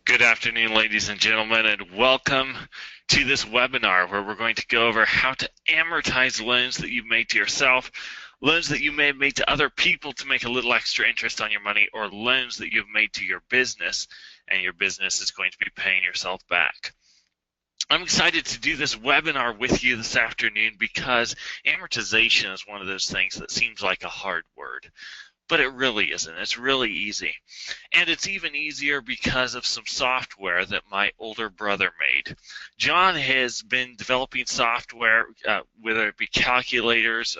Good afternoon, ladies and gentlemen, and welcome to this webinar where we're going to go over how to amortize loans that you've made to yourself, loans that you may have made to other people to make a little extra interest on your money, or loans that you've made to your business and your business is going to be paying yourself back. I'm excited to do this webinar with you this afternoon because amortization is one of those things that seems like a hard word. But it really isn't. It's really easy. And it's even easier because of some software that my older brother made. John has been developing software, whether it be calculators,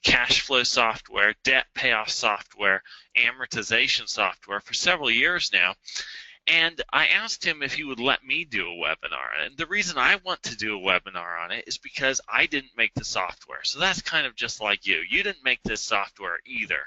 cash flow software, debt payoff software, amortization software for several years now. And I asked him if he would let me do a webinar. And the reason I want to do a webinar on it is because I didn't make the software. So that's kind of just like you. You didn't make this software either,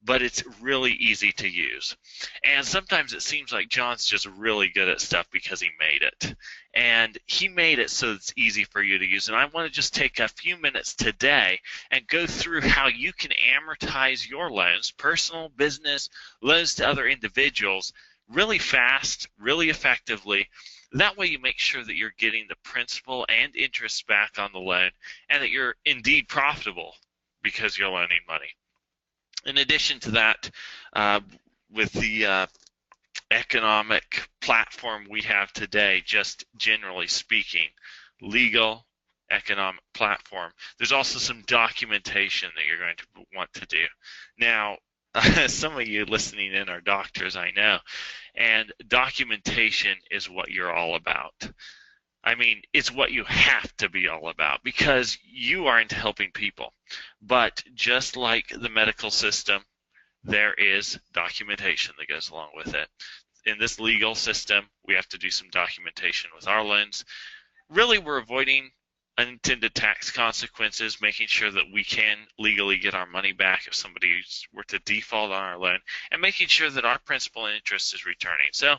but it's really easy to use. And sometimes it seems like John's just really good at stuff because he made it. And he made it so it's easy for you to use. And I want to just take a few minutes today and go through how you can amortize your loans, personal, business, loans to other individuals, really fast, really effectively. That way you make sure that you're getting the principal and interest back on the loan and that you're indeed profitable because you're loaning money. In addition to that, with the economic platform we have today, just generally speaking, legal economic platform, there's also some documentation that you're going to want to do. Now, some of you listening in are doctors, I know, and documentation is what you're all about. I mean, it's what you have to be all about because you are into helping people. But just like the medical system, there is documentation that goes along with it. In this legal system, we have to do some documentation with our loans. Really, we're avoiding unintended tax consequences, making sure that we can legally get our money back if somebody were to default on our loan, and making sure that our principal and interest is returning. So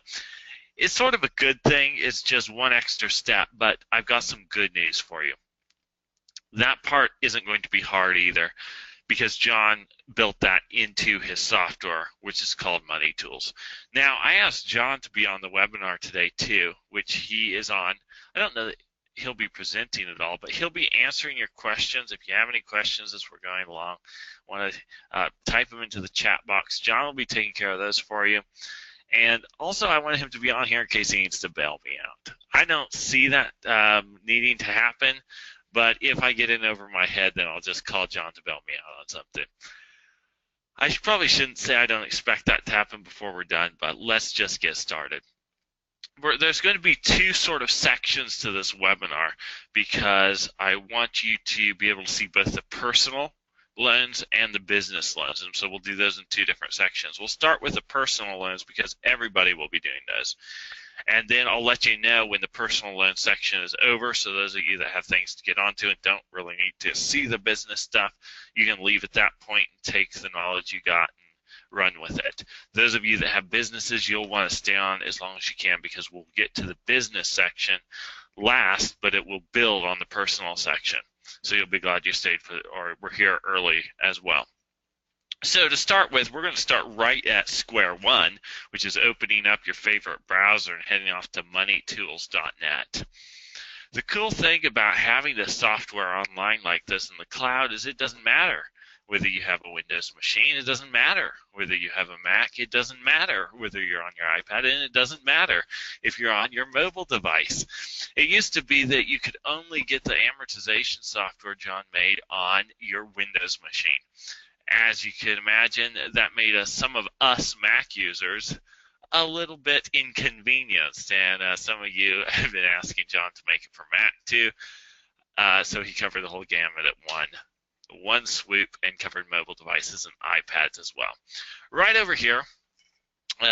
it's sort of a good thing. It's just one extra step, but I've got some good news for you. That part isn't going to be hard either because John built that into his software, which is called Money Tools. Now, I asked John to be on the webinar today too, which he is on. I don't know that he'll be presenting at all, but he'll be answering your questions. If you have any questions as we're going along, want to type them into the chat box. John will be taking care of those for you. And also, I wanted him to be on here in case he needs to bail me out. I don't see that needing to happen, but if I get in over my head, then I'll just call John to bail me out on something. I probably shouldn't say I don't expect that to happen before we're done, but let's just get started. There's going to be two sort of sections to this webinar because I want you to be able to see both the personal loans and the business loans, and so we'll do those in two different sections. We'll start with the personal loans because everybody will be doing those, and then I'll let you know when the personal loan section is over, so those of you that have things to get onto and don't really need to see the business stuff, you can leave at that point and take the knowledge you got and run with it. Those of you that have businesses, you'll want to stay on as long as you can because we'll get to the business section last, but it will build on the personal section. So you'll be glad you stayed or were here early as well. So to start with, we're going to start right at square one, which is opening up your favorite browser and heading off to moneytools.net. The cool thing about having the software online like this in the cloud is it doesn't matter whether you have a Windows machine, it doesn't matter whether you have a Mac, it doesn't matter whether you're on your iPad, and it doesn't matter if you're on your mobile device. It used to be that you could only get the amortization software John made on your Windows machine. As you can imagine, that made some of us Mac users a little bit inconvenienced, and some of you have been asking John to make it for Mac too, so he covered the whole gamut at one swoop and covered mobile devices and iPads as well. Right over here,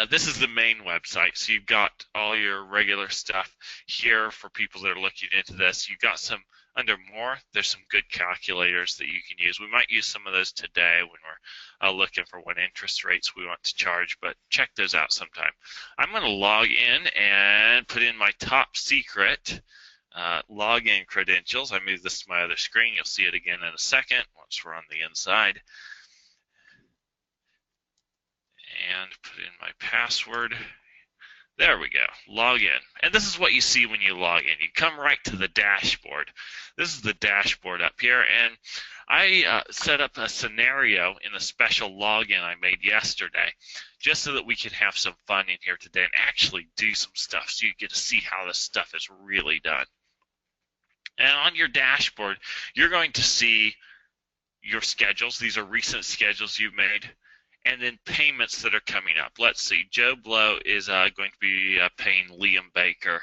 this is the main website, so you've got all your regular stuff here for people that are looking into this. You've got some, under more, there's some good calculators that you can use. We might use some of those today when we're looking for what interest rates we want to charge, but check those out sometime. I'm going to log in and put in my top secret login credentials. I move this to my other screen. You'll see it again in a second once we're on the inside. And put in my password. There we go. Log in. And this is what you see when you log in. You come right to the dashboard. This is the dashboard up here. And I set up a scenario in a special login I made yesterday just so that we could have some fun in here today and actually do some stuff so you get to see how this stuff is really done. And on your dashboard, you're going to see your schedules. These are recent schedules you've made. And then payments that are coming up. Let's see. Joe Blow is going to be paying Liam Baker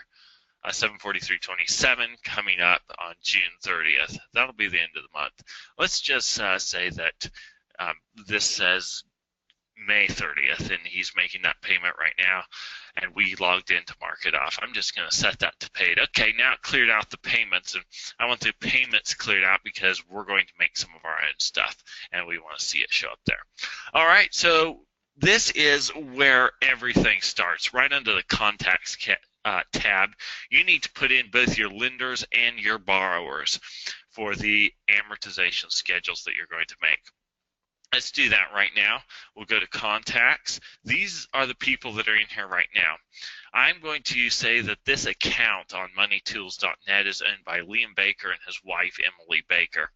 $743.27 coming up on June 30th. That'll be the end of the month. Let's just say that this says May 30th, and he's making that payment right now, and we logged in to mark it off. I'm just going to set that to paid. Okay, now it cleared out the payments, and I want the payments cleared out because we're going to make some of our own stuff, and we want to see it show up there. All right, so this is where everything starts. Right under the Contacts tab, you need to put in both your lenders and your borrowers for the amortization schedules that you're going to make. Let's do that right now. We'll go to Contacts. These are the people that are in here right now. I'm going to say that this account on moneytools.net is owned by Liam Baker and his wife, Emily Baker.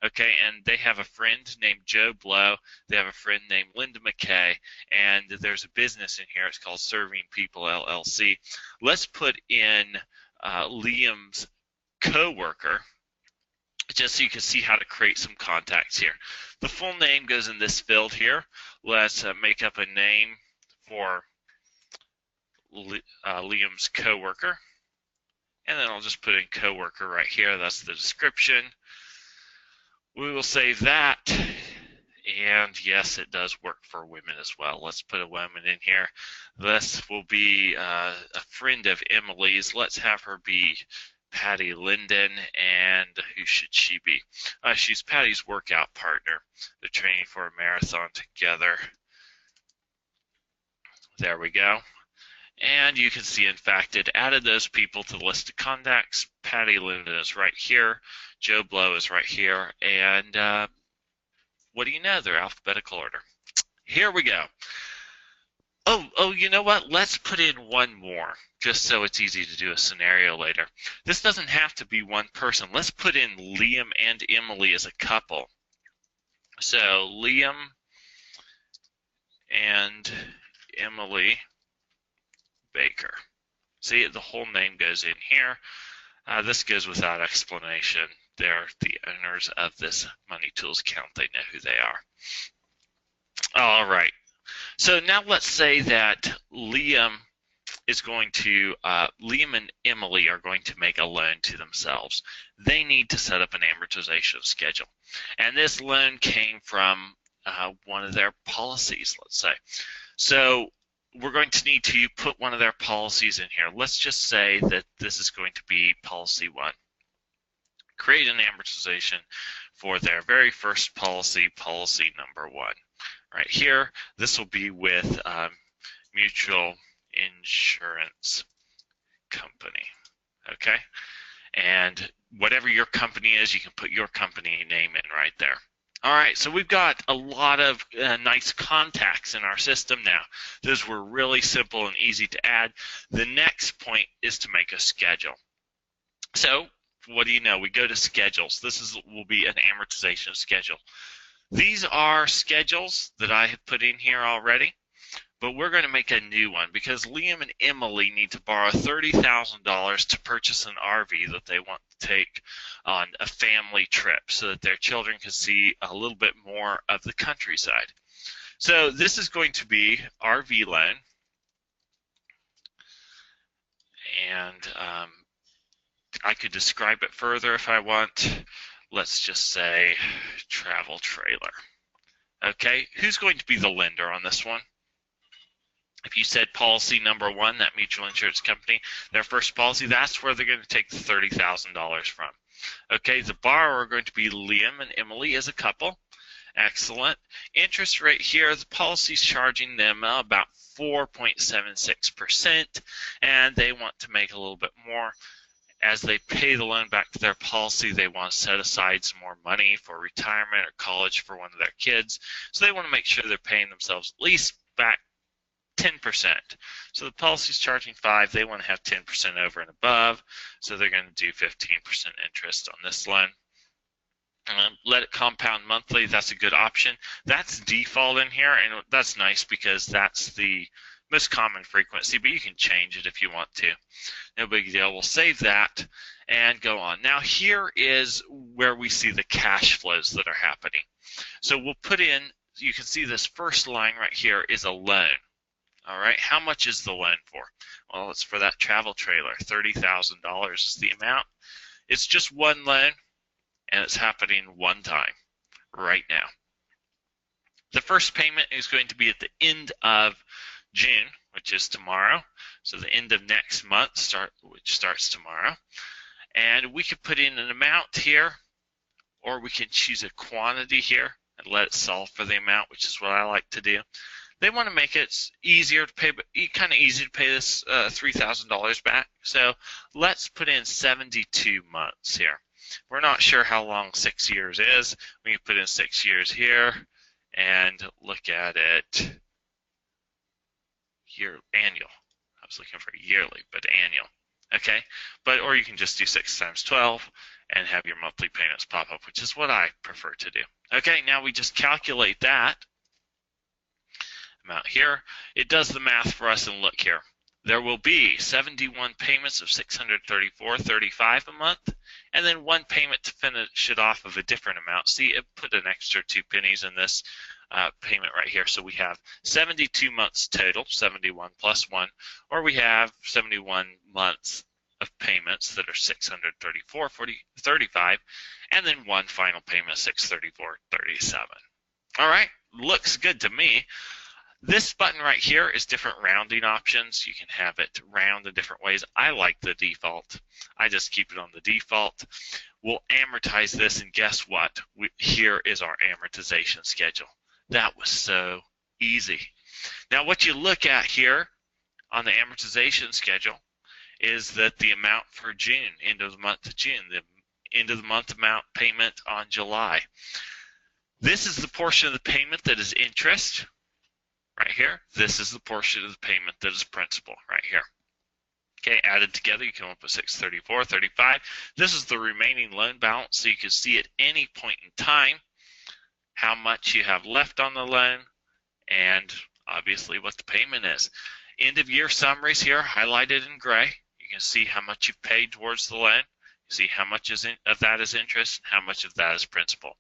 Okay, and they have a friend named Joe Blow. They have a friend named Linda McKay, and there's a business in here. It's called Serving People, LLC. Let's put in Liam's coworker, just so you can see how to create some contacts here. The full name goes in this field here. Let's make up a name for Liam's coworker, and then I'll just put in coworker right here. That's the description. We will save that, and yes, it does work for women as well. Let's put a woman in here. This will be a friend of Emily's. Let's have her be Patty Linden, and who should she be? She's Patty's workout partner. They're training for a marathon together. There we go. And you can see, in fact, it added those people to the list of contacts. Patty Linden is right here. Joe Blow is right here. And what do you know? They're alphabetical order. Here we go. Oh, you know what? Let's put in one more, just so it's easy to do a scenario later. This doesn't have to be one person. Let's put in Liam and Emily as a couple. So Liam and Emily Baker. See, the whole name goes in here. This goes without explanation. They're the owners of this Money Tools account. They know who they are. All right. So now let's say that Liam and Emily are going to make a loan to themselves. They need to set up an amortization schedule. And this loan came from one of their policies, let's say. So we're going to need to put one of their policies in here. Let's just say that this is going to be policy 1. Create an amortization for their very first policy, policy number 1. Right here, this will be with Mutual Insurance Company, okay? And whatever your company is, you can put your company name in right there. All right, so we've got a lot of nice contacts in our system now. Those were really simple and easy to add. The next point is to make a schedule. So what do you know? We go to schedules. This will be an amortization schedule. These are schedules that I have put in here already, but we're going to make a new one because Liam and Emily need to borrow $30,000 to purchase an RV that they want to take on a family trip so that their children can see a little bit more of the countryside. So this is going to be RV loan, and I could describe it further if I want. Let's just say travel trailer. Okay, who's going to be the lender on this one? If you said policy number 1, that mutual insurance company, their first policy, that's where they're going to take the $30,000 from. Okay, the borrower are going to be Liam and Emily as a couple. Excellent. Interest rate here, the policy's charging them about 4.76%, and they want to make a little bit more. As they pay the loan back to their policy, they want to set aside some more money for retirement or college for one of their kids. So they want to make sure they're paying themselves at least back 10%. So the policy's charging 5, they want to have 10% over and above, so they're going to do 15% interest on this loan. Let it compound monthly, that's a good option. That's default in here, and that's nice because that's the most common frequency, but you can change it if you want to. No big deal. We'll save that and go on. Now here is where we see the cash flows that are happening. So we'll put in, you can see this first line right here is a loan. All right, how much is the loan for? Well, it's for that travel trailer. $30,000 is the amount. It's just one loan, and it's happening one time right now. The first payment is going to be at the end of June, which is tomorrow. So the end of next month, which starts tomorrow. And we could put in an amount here, or we can choose a quantity here and let it solve for the amount, which is what I like to do. They want to make it easier to pay, but kind of easy to pay this $3,000 back. So let's put in 72 months here. We're not sure how long 6 years is. We can put in 6 years here and look at it here, annual. I was looking for yearly, but annual. Okay, or you can just do 6 times 12 and have your monthly payments pop up, which is what I prefer to do. Okay, now we just calculate that amount here. It does the math for us, and look here. There will be 71 payments of $634.35 a month, and then one payment to finish it off of a different amount. See, it put an extra 2 pennies in this payment right here. So we have 72 months total, 71 plus 1, or we have 71 months of payments that are $634.35, and then one final payment, $634.37. All right, looks good to me. This button right here is different rounding options. You can have it round in different ways. I like the default. I just keep it on the default. We'll amortize this, and guess what? Here is our amortization schedule. That was so easy. Now what you look at here on the amortization schedule is that the amount for June, end of the month of June, the end of the month amount payment on July. This is the portion of the payment that is interest. Right here, this is the portion of the payment that is principal right here. Okay, added together, you come up with $634.35. This is the remaining loan balance, so you can see at any point in time how much you have left on the loan and obviously what the payment is. End of year summaries here highlighted in gray. You can see how much you've paid towards the loan. You see how much of that is interest and how much of that is principal.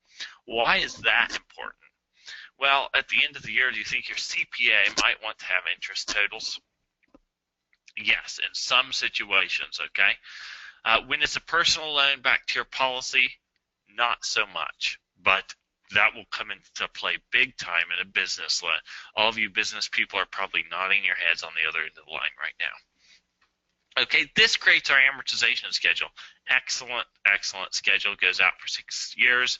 Why is that important? Well, at the end of the year, do you think your CPA might want to have interest totals? Yes, in some situations, okay? When it's a personal loan back to your policy, not so much, but that will come into play big time in a business loan. All of you business people are probably nodding your heads on the other end of the line right now. Okay, this creates our amortization schedule. Excellent, excellent schedule. Goes out for 6 years.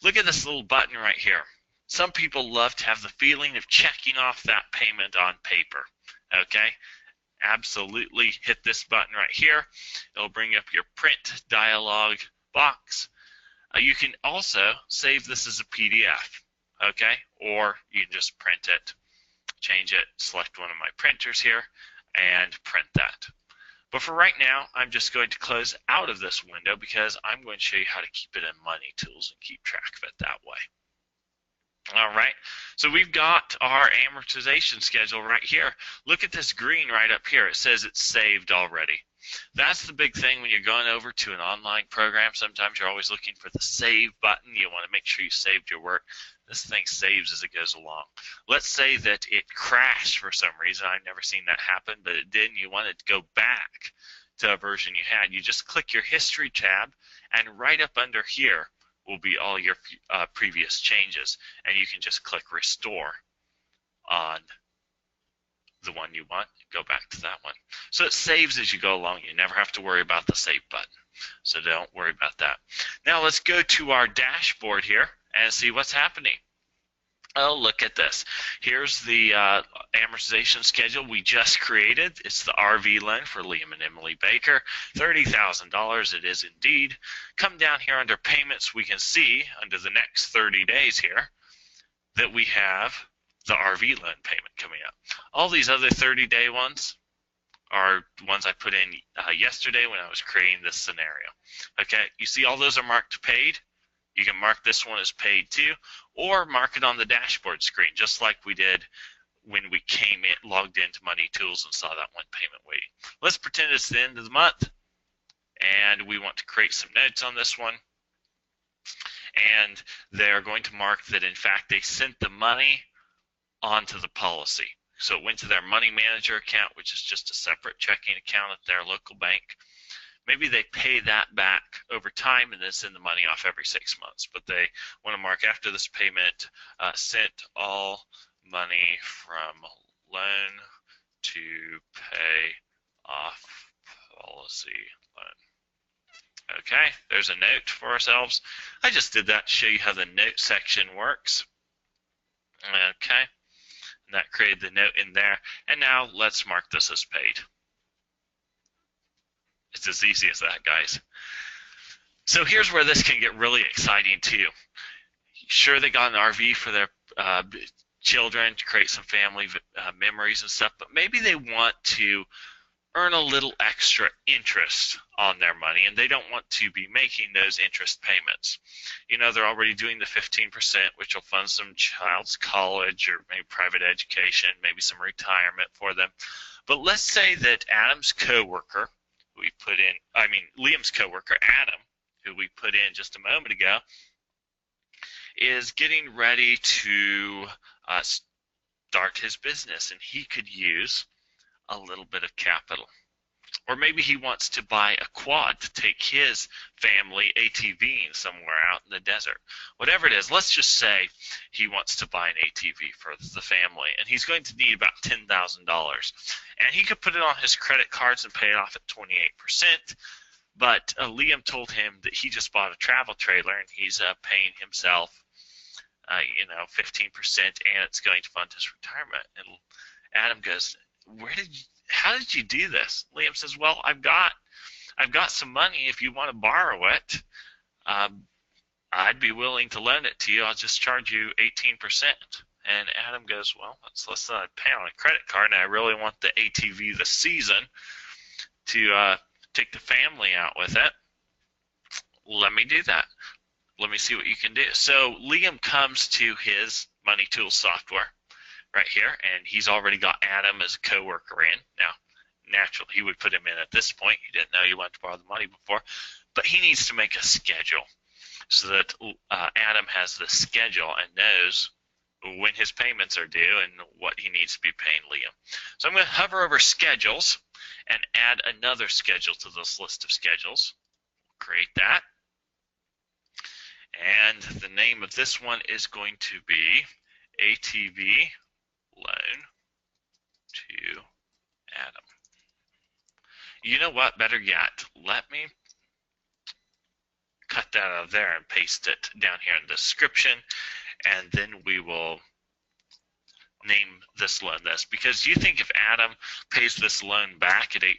Look at this little button right here. Some people love to have the feeling of checking off that payment on paper. Okay, absolutely hit this button right here. It'll bring up your print dialog box. You can also save this as a PDF, okay, or you can just print it, change it, select one of my printers here, and print that. But for right now, I'm just going to close out of this window because I'm going to show you how to keep it in Money Tools and keep track of it that way. All right, so we've got our amortization schedule right here. Look at this green right up here. It says it's saved already. That's the big thing when you're going over to an online program. Sometimes you're always looking for the save button. You want to make sure you saved your work. This thing saves as it goes along. Let's say that it crashed for some reason. I've never seen that happen, but it did, and you wanted to go back to a version you had. You just click your History tab, and right up under here will be all your previous changes, and you can just click Restore on the one you want, go back to that one. So it saves as you go along. You never have to worry about the save button. So don't worry about that. Now let's go to our dashboard here and see what's happening. Oh, look at this. Here's the amortization schedule we just created. It's the RV loan for Liam and Emily Baker. $30,000 it is indeed. Come down here under payments, we can see under the next 30 days here that we have the RV loan payment coming up. All these other 30-day ones are ones I put in yesterday when I was creating this scenario. Okay, you see all those are marked paid. You can mark this one as paid too, or mark it on the dashboard screen, just like we did when we logged into Money Tools and saw that one payment waiting. Let's pretend it's the end of the month, and we want to create some notes on this one. And they're going to mark that, in fact, they sent the money onto the policy. So it went to their money manager account, which is just a separate checking account at their local bank. Maybe they pay that back over time and then send the money off every 6 months. But they want to mark after this payment, sent all money from loan to pay off policy loan. Okay, there's a note for ourselves. I just did that to show you how the note section works. Okay, and that created the note in there. And now let's mark this as paid. It's as easy as that, guys. So here's where this can get really exciting too. Sure, they got an RV for their children to create some family memories and stuff, but maybe they want to earn a little extra interest on their money, and they don't want to be making those interest payments. You know, they're already doing the 15%, which will fund some child's college or maybe private education, maybe some retirement for them. But let's say that Adam's coworker, Liam's coworker, Adam, who we put in just a moment ago, is getting ready to start his business, and he could use a little bit of capital. Or maybe he wants to buy a quad to take his family ATVing somewhere out in the desert. Whatever it is, let's just say he wants to buy an ATV for the family, and he's going to need about $10,000. And he could put it on his credit cards and pay it off at 28%. But Liam told him that he just bought a travel trailer, and he's paying himself 15%, and it's going to fund his retirement. And Adam goes, how did you do this? Liam says, well, I've got some money. If you want to borrow it, I'd be willing to lend it to you. I'll just charge you 18%. And Adam goes, well, let's pay on a credit card, and I really want the ATV this season to take the family out with it. Let me do that. Let me see what you can do. So Liam comes to his Money Tools software right here, and he's already got Adam as a coworker in. Now, naturally, he would put him in at this point. He didn't know you wanted to borrow the money before, but he needs to make a schedule so that Adam has the schedule and knows when his payments are due and what he needs to be paying Liam. So I'm going to hover over schedules and add another schedule to this list of schedules. Create that. And the name of this one is going to be ATV loan to Adam. You know what? Better yet, let me cut that out of there and paste it down here in the description, and then we will name this loan this. Because you think if Adam pays this loan back at 18%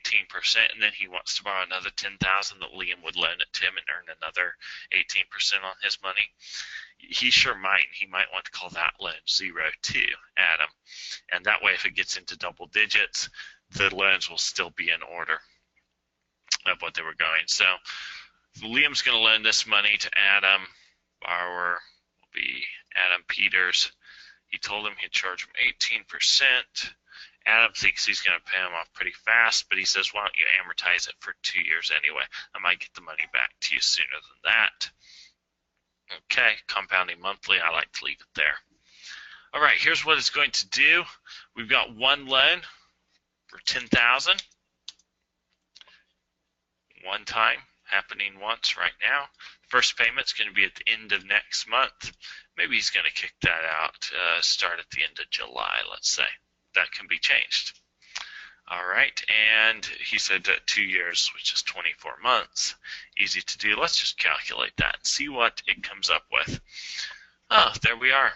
and then he wants to borrow another $10,000, that Liam would loan it to him and earn another 18% on his money? He sure might. He might want to call that loan 0 to Adam. And that way, if it gets into double digits, the loans will still be in order of what they were going. So Liam's going to loan this money to Adam. Borrower will be Adam Peters. He told him he'd charge him 18%. Adam thinks he's going to pay him off pretty fast, but he says, why don't you amortize it for 2 years anyway? I might get the money back to you sooner than that. Okay, compounding monthly, I like to leave it there. All right, here's what it's going to do. We've got one loan for $10,000. One time, happening once right now. First payment's going to be at the end of next month. Maybe he's going to kick that out, start at the end of July, let's say. That can be changed. All right, and he said 2 years, which is 24 months. Easy to do. Let's just calculate that and see what it comes up with. Oh, there we are.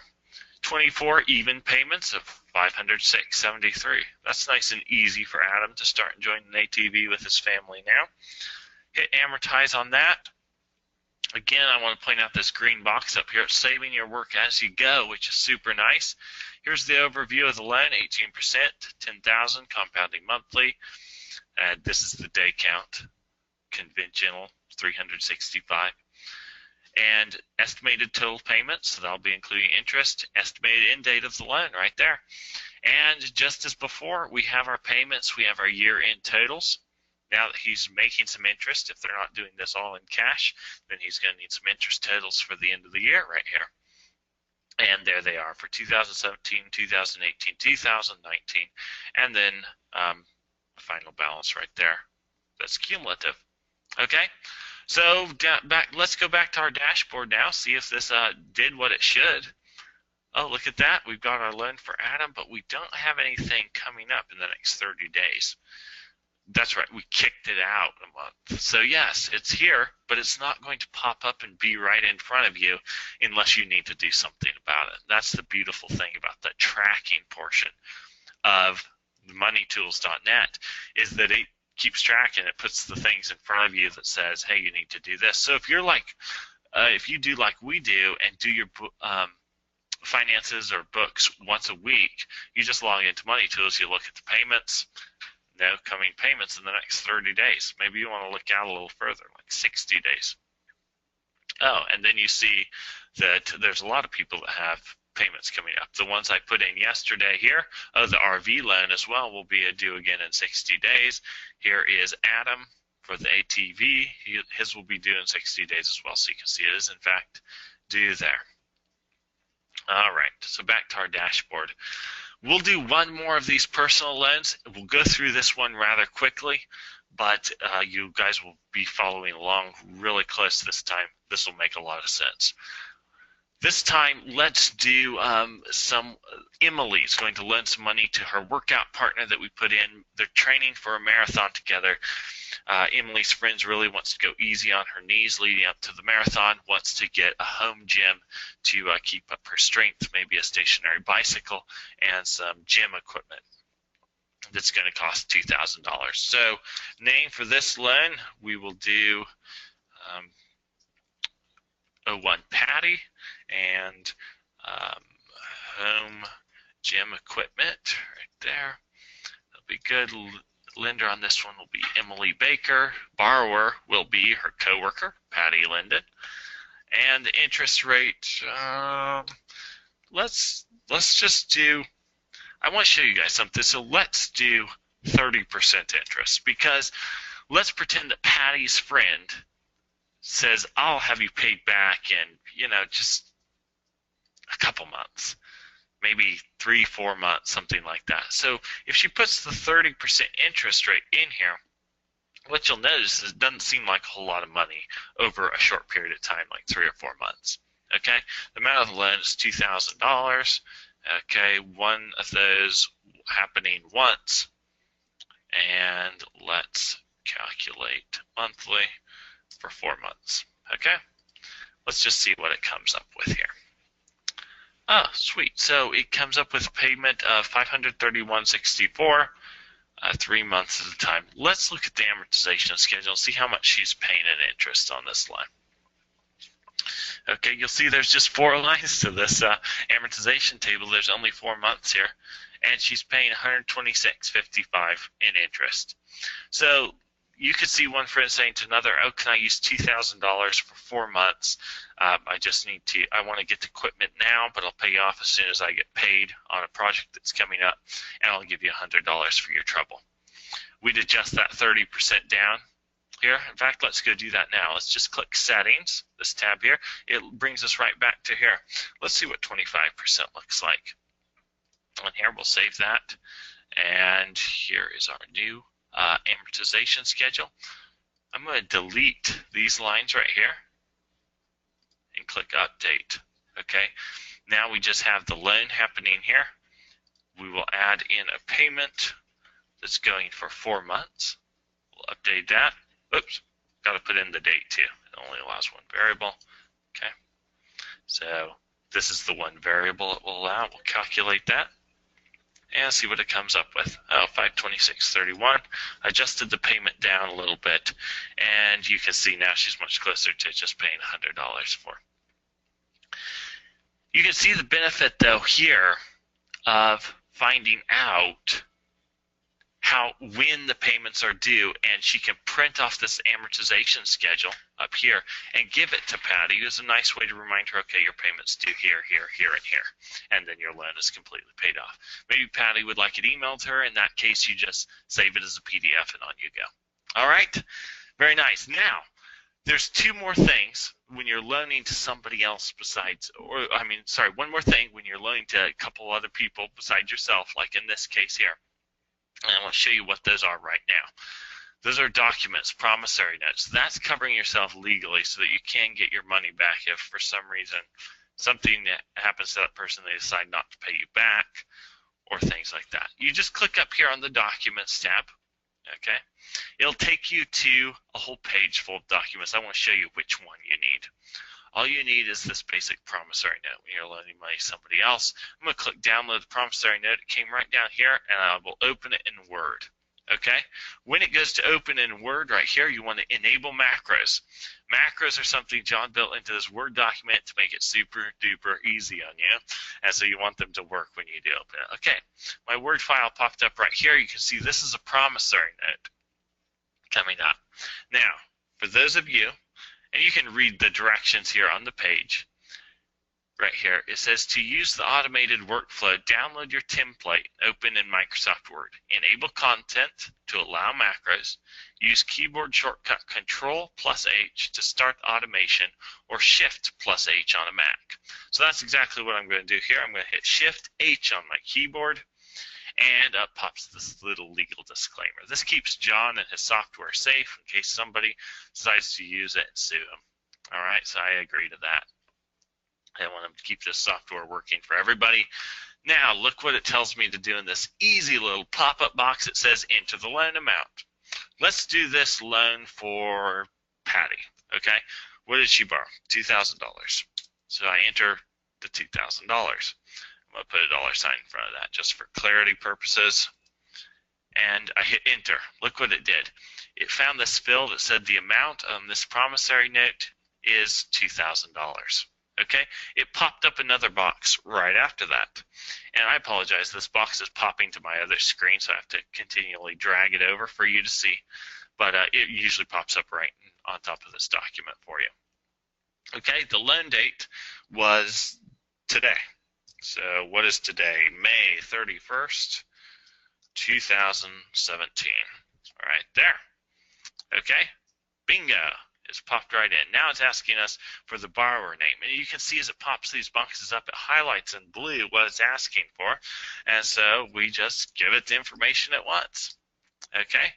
24 even payments of $506.73. That's nice and easy for Adam to start enjoying an ATV with his family now. Hit amortize on that. Again, I want to point out this green box up here, saving your work as you go, which is super nice. Here's the overview of the loan, 18%, 10,000, compounding monthly. And this is the day count, conventional, 365. And estimated total payments, so that'll be including interest, estimated end date of the loan right there. And just as before, we have our payments, we have our year-end totals. Now that he's making some interest, if they're not doing this all in cash, then he's going to need some interest totals for the end of the year right here. And there they are for 2017, 2018, 2019, and then final balance right there. That's cumulative. Okay, so let's go back to our dashboard now, see if this did what it should. Oh, look at that. We've got our loan for Adam, but we don't have anything coming up in the next 30 days. That's right, we kicked it out a month. So yes, it's here, but it's not going to pop up and be right in front of you unless you need to do something about it. That's the beautiful thing about the tracking portion of moneytools.net, is that it keeps track and it puts the things in front of you that says, hey, you need to do this. So if you're like, if you do like we do and do your finances or books once a week, you just log into Money Tools, you look at the payments, no coming payments in the next 30 days. Maybe you want to look out a little further, like 60 days. Oh, and then you see that there's a lot of people that have payments coming up. The ones I put in yesterday here, the RV loan as well, will be due again in 60 days. Here is Adam for the ATV. His will be due in 60 days as well, so you can see it is in fact due there. All right, so back to our dashboard. We'll do one more of these personal loans. We'll go through this one rather quickly, but you guys will be following along really close this time. This will make a lot of sense. This time, let's do Emily's going to loan some money to her workout partner that we put in. They're training for a marathon together. Emily's friends really wants to go easy on her knees leading up to the marathon, wants to get a home gym to keep up her strength, maybe a stationary bicycle, and some gym equipment that's going to cost $2,000. So name for this loan, we will do 01 Patty, and home gym equipment right there. That'll be good. Lender on this one will be Emily Baker. Borrower will be her coworker, Patty Linden. And the interest rate, let's just do, I want to show you guys something. So let's do 30% interest, because let's pretend that Patty's friend says, I'll have you paid back in, just a couple months, maybe 3-4 months, something like that. So if she puts the 30% interest rate in here, what you'll notice is it doesn't seem like a whole lot of money over a short period of time, like 3 or 4 months. Okay, the amount of the loan is $2,000. Okay, one of those happening once, and let's calculate monthly for 4 months. Okay, let's just see what it comes up with here. Oh, sweet. So it comes up with a payment of $531.64, 3 months at a time. Let's look at the amortization schedule and see how much she's paying in interest on this line. Okay, you'll see there's just 4 lines to this amortization table. There's only 4 months here, and she's paying $126.55 in interest. So you could see one friend saying to another, oh, can I use $2,000 for 4 months? I want to get the equipment now, but I'll pay you off as soon as I get paid on a project that's coming up, and I'll give you $100 for your trouble. We'd adjust that 30% down here. In fact, let's go do that now. Let's just click Settings, this tab here. It brings us right back to here. Let's see what 25% looks like. On here, we'll save that. And here is our new amortization schedule. I'm going to delete these lines right here and click Update. Okay, now we just have the loan happening here. We will add in a payment that's going for 4 months. We'll update that. Oops, got to put in the date too. It only allows one variable. Okay, so this is the one variable it will allow. We'll calculate that. and see what it comes up with. Oh, 526.31. Adjusted the payment down a little bit, and you can see now she's much closer to just paying $100 for. You can see the benefit, though, here of finding out when the payments are due, and she can print off this amortization schedule up here and give it to Patty. It's a nice way to remind her, okay, your payment's due here, here, here, and here, and then your loan is completely paid off. Maybe Patty would like it emailed to her. In that case, you just save it as a PDF and on you go. All right, very nice. Now, there's two more things when you're loaning to somebody else one more thing when you're loaning to a couple other people besides yourself, like in this case here. And I want to show you what those are right now. Those are documents, promissory notes. That's covering yourself legally so that you can get your money back if for some reason something happens to that person, they decide not to pay you back or things like that. You just click up here on the Documents tab. Okay, it'll take you to a whole page full of documents. I want to show you which one you need. All you need is this basic promissory note when you're loaning money to somebody else. I'm going to click download the promissory note. It came right down here, and I will open it in Word. Okay, when it goes to open in Word right here, you want to enable macros. Macros are something John built into this Word document to make it super duper easy on you, and so you want them to work when you do open it. Okay, my Word file popped up right here. You can see this is a promissory note coming up. Now, for those of you, and you can read the directions here on the page. Right here, it says to use the automated workflow, download your template, open in Microsoft Word. Enable content to allow macros. Use keyboard shortcut Control+H to start automation, or Shift+H on a Mac. So that's exactly what I'm going to do here. I'm going to hit Shift-H on my keyboard, and up pops this little legal disclaimer. This keeps John and his software safe in case somebody decides to use it and sue him. All right, so I agree to that. I want to keep this software working for everybody. Now, look what it tells me to do in this easy little pop-up box. It says enter the loan amount. Let's do this loan for Patty, okay? What did she borrow? $2,000. So I enter the $2,000. I'm going to put a dollar sign in front of that just for clarity purposes. And I hit enter. Look what it did. It found this field that said the amount on this promissory note is $2,000. Okay? It popped up another box right after that. And I apologize, this box is popping to my other screen, so I have to continually drag it over for you to see. But it usually pops up right on top of this document for you. Okay, the loan date was today. So what is today? May 31st, 2017. All right, there. Okay, bingo. It's popped right in. Now it's asking us for the borrower name. And you can see as it pops these boxes up, it highlights in blue what it's asking for. And so we just give it the information it wants. Okay?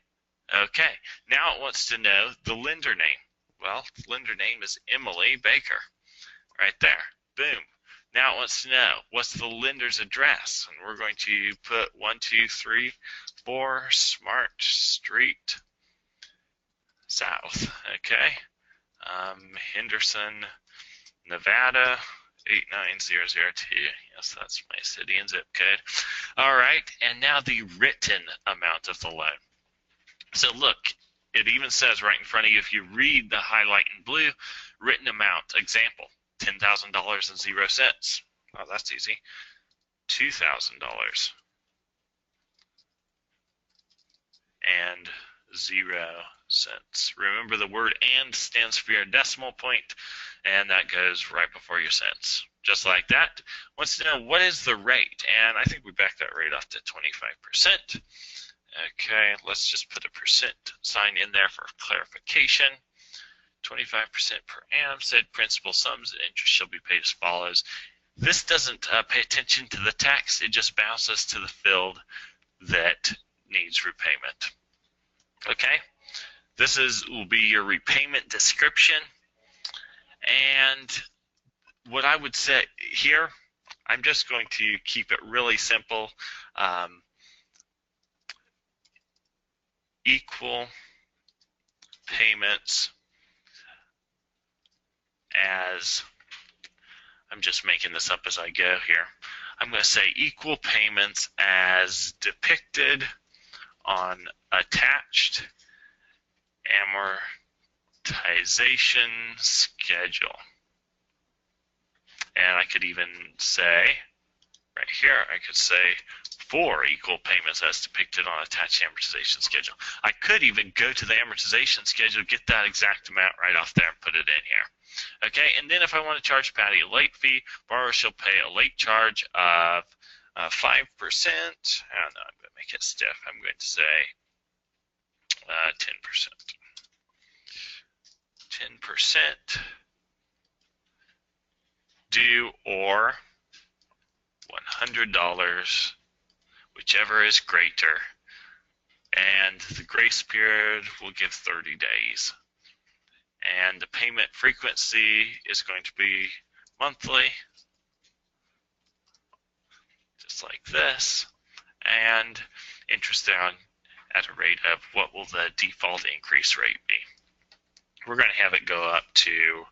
Okay. Now it wants to know the lender name. Well, the lender name is Emily Baker. Right there. Boom. Now it wants to know what's the lender's address. And we're going to put 1234 Smart Street South. Okay. Henderson, Nevada, 89002. Yes, that's my city and zip code. All right. And now the written amount of the loan. So look, it even says right in front of you, if you read the highlight in blue, written amount, example, $10,000.00. Oh, that's easy. $2,000 and 0 cents. Remember, the word "and" stands for your decimal point, and that goes right before your cents. Just like that. Wants to know what is the rate, and I think we backed that rate off to 25%. Okay, let's just put a percent sign in there for clarification. 25% per annum. Said principal sums and interest shall be paid as follows. This doesn't pay attention to the text. It just bounces to the field that needs repayment. Okay, this will be your repayment description. And what I would say here, I'm just going to keep it really simple. Equal payments as, I'm just making this up as I go here. I'm going to say equal payments as depicted on attached amortization schedule. And I could even say, right here, I could say for equal payments as depicted on attached amortization schedule. I could even go to the amortization schedule, get that exact amount right off there and put it in here. Okay, and then if I want to charge Patty a late fee, borrower shall pay a late charge of 5%. And I'm going to make it stiff. I'm going to say 10%. 10% due or $100, whichever is greater. And the grace period will give 30 days. And the payment frequency is going to be monthly, just like this, and interest down at a rate of what will the default increase rate be. We're going to have it go up to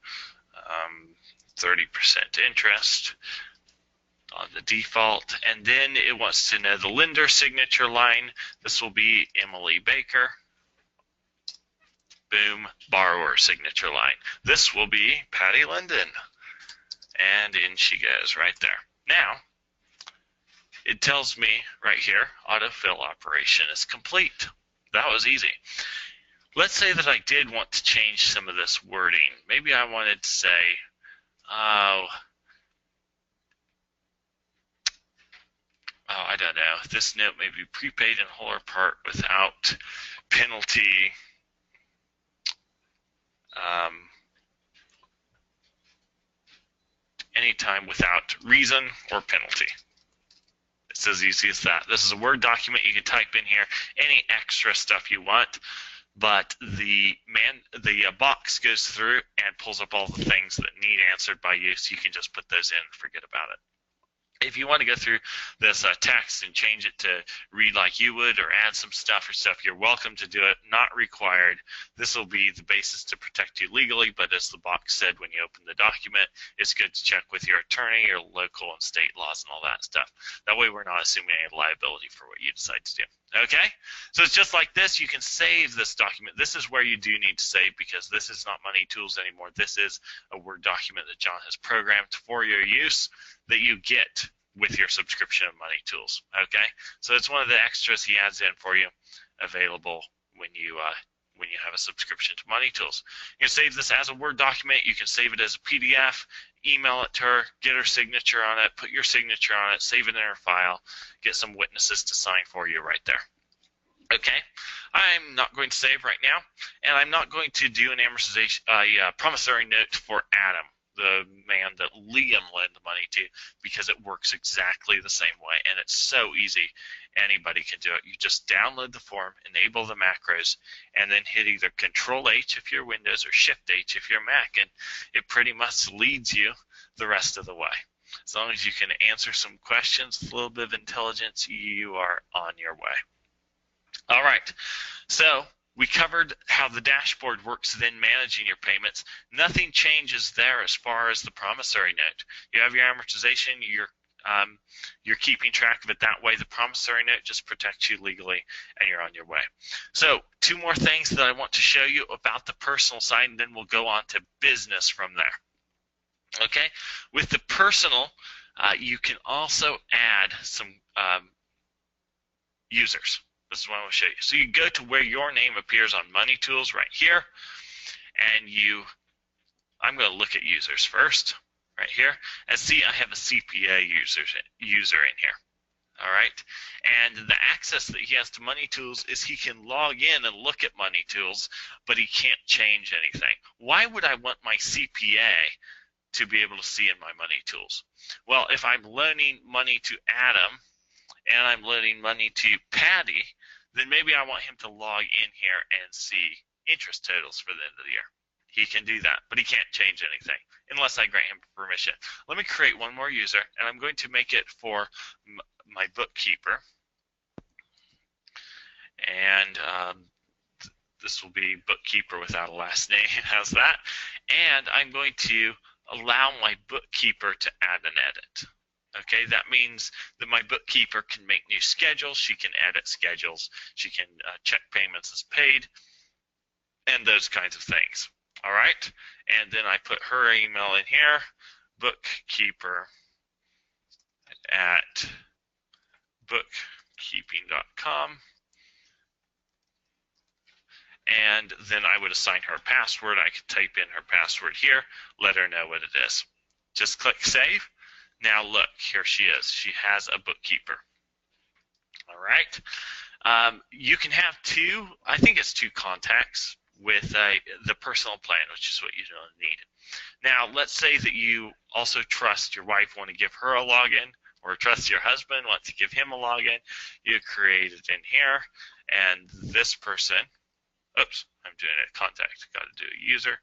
30% interest on the default, and then it wants to know the lender signature line. This will be Emily Baker. Boom, borrower signature line. This will be Patty Linden. And in she goes right there. Now, it tells me right here, autofill operation is complete. That was easy. Let's say that I did want to change some of this wording. Maybe I wanted to say, I don't know, this note may be prepaid in whole or part without penalty. Anytime without reason or penalty. It's as easy as that. This is a Word document. You can type in here any extra stuff you want, but the box goes through and pulls up all the things that need answered by you, so you can just put those in and forget about it. If you want to go through this text and change it to read like you would, or add some stuff or stuff, you're welcome to do it. Not required. This will be the basis to protect you legally, but as the box said when you open the document, it's good to check with your attorney, your local and state laws and all that stuff. That way we're not assuming any liability for what you decide to do. Okay? So it's just like this. You can save this document. This is where you do need to save, because this is not Money Tools anymore. This is a Word document that John has programmed for your use that you get with your subscription of Money Tools. Okay? So it's one of the extras he adds in for you, available when you have a subscription to Money Tools. You can save this as a Word document. You can save it as a PDF, email it to her, get her signature on it, put your signature on it, save it in her file, get some witnesses to sign for you right there. Okay, I'm not going to save right now, and I'm not going to do an amortization, promissory note for Adam, the man that Liam lent the money to, because it works exactly the same way, and it's so easy. Anybody can do it. You just download the form, enable the macros, and then hit either Control-H if you're Windows or Shift-H if you're Mac, and it pretty much leads you the rest of the way. As long as you can answer some questions with a little bit of intelligence, you are on your way. All right, so we covered how the dashboard works then managing your payments. Nothing changes there as far as the promissory note. You have your amortization, you're keeping track of it that way. The promissory note just protects you legally, and you're on your way. So 2 more things that I want to show you about the personal side, and then we'll go on to business from there. Okay, with the personal, you can also add some users. This is what I want to show you. So you go to where your name appears on Money Tools right here, and I'm going to look at users first, right here, and see I have a CPA user in here. All right, and the access that he has to Money Tools is he can log in and look at Money Tools, but he can't change anything. Why would I want my CPA to be able to see in my Money Tools? Well, if I'm loaning money to Adam and I'm loaning money to Patty, then maybe I want him to log in here and see interest totals for the end of the year. He can do that, but he can't change anything unless I grant him permission. Let me create one more user, and I'm going to make it for my bookkeeper. And this will be bookkeeper without a last name. How's that? And I'm going to allow my bookkeeper to add an edit. Okay, that means that my bookkeeper can make new schedules, she can edit schedules, she can check payments as paid, and those kinds of things. All right, and then I put her email in here, bookkeeper at bookkeeping.com, and then I would assign her a password. I could type in her password here, let her know what it is. Just click save. Now look, here she is. She has a bookkeeper. All right. You can have two, I think it's two contacts with the personal plan, which is what you don't need. Now, let's say that you also trust your wife, want to give her a login, or trust your husband, want to give him a login. You create it in here, and this person, oops, I'm doing a contact, got to do a user.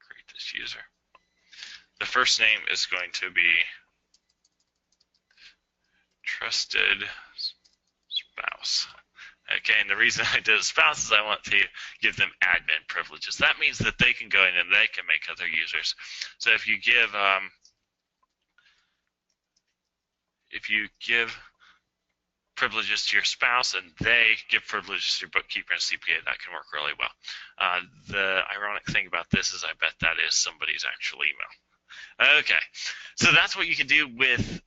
Create this user. The first name is going to be trusted spouse. Okay, and the reason I did a spouse is I want to give them admin privileges. That means that they can go in and they can make other users. So if you give privileges to your spouse and they give privileges to your bookkeeper and CPA, that can work really well. The ironic thing about this is I bet that is somebody's actual email. Okay, so that's what you can do with